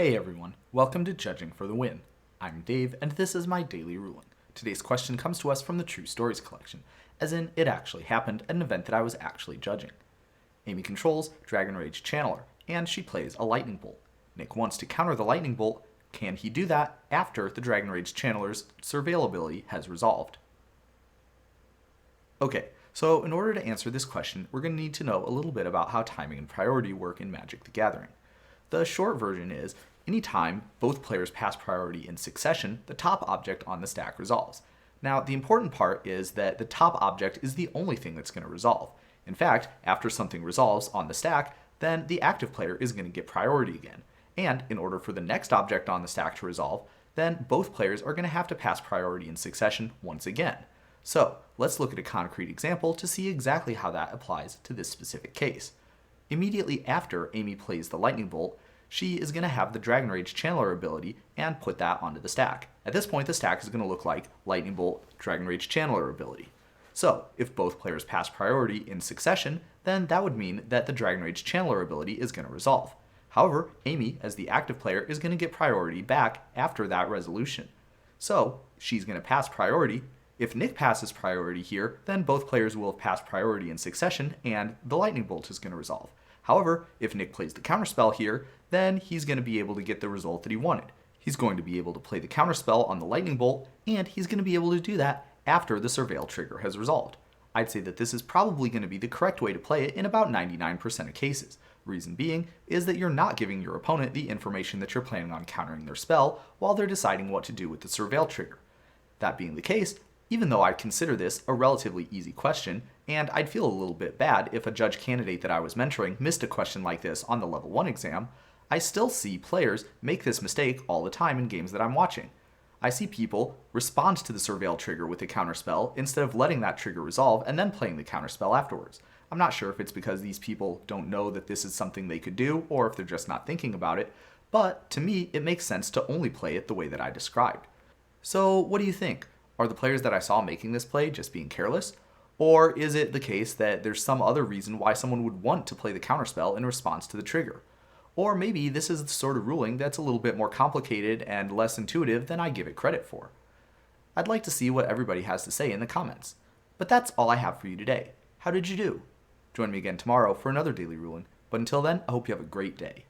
Hey everyone, welcome to Judging for the Win. I'm Dave, and this is my daily ruling. Today's question comes to us from the True Stories collection, as in it actually happened at an event that I was actually judging. Amy controls Dragon Rage Channeler, and she plays a lightning bolt. Nick wants to counter the lightning bolt. Can he do that after the Dragon Rage Channeler's Surveil ability has resolved? Okay, so in order to answer this question, we're going to need to know a little bit about how timing and priority work in Magic the Gathering. The short version is, anytime both players pass priority in succession, the top object on the stack resolves. Now, the important part is that the top object is the only thing that's going to resolve. In fact, after something resolves on the stack, then the active player is going to get priority again. And in order for the next object on the stack to resolve, then both players are going to have to pass priority in succession once again. So, let's look at a concrete example to see exactly how that applies to this specific case. Immediately after Amy plays the lightning bolt, she is going to have the Dragon Rage Channeler ability and put that onto the stack. At this point, the stack is going to look like lightning bolt, Dragon Rage Channeler ability. So, if both players pass priority in succession, then that would mean that the Dragon Rage Channeler ability is going to resolve. However, Amy, as the active player, is going to get priority back after that resolution. So, she's going to pass priority. If Nick passes priority here, then both players will have passed priority in succession, and the lightning bolt is going to resolve. However, if Nick plays the counterspell here, then he's going to be able to get the result that he wanted. He's going to be able to play the counterspell on the lightning bolt, and he's going to be able to do that after the Surveil trigger has resolved. I'd say that this is probably going to be the correct way to play it in about 99% of cases. Reason being is that you're not giving your opponent the information that you're planning on countering their spell while they're deciding what to do with the Surveil trigger. That being the case, even though I consider this a relatively easy question, and I'd feel a little bit bad if a judge candidate that I was mentoring missed a question like this on the level 1 exam, I still see players make this mistake all the time in games that I'm watching. I see people respond to the Surveil trigger with a counterspell instead of letting that trigger resolve and then playing the counterspell afterwards. I'm not sure if it's because these people don't know that this is something they could do or if they're just not thinking about it, but to me it makes sense to only play it the way that I described. So what do you think? Are the players that I saw making this play just being careless? Or is it the case that there's some other reason why someone would want to play the counterspell in response to the trigger? Or maybe this is the sort of ruling that's a little bit more complicated and less intuitive than I give it credit for. I'd like to see what everybody has to say in the comments. But that's all I have for you today. How did you do? Join me again tomorrow for another daily ruling, but until then, I hope you have a great day.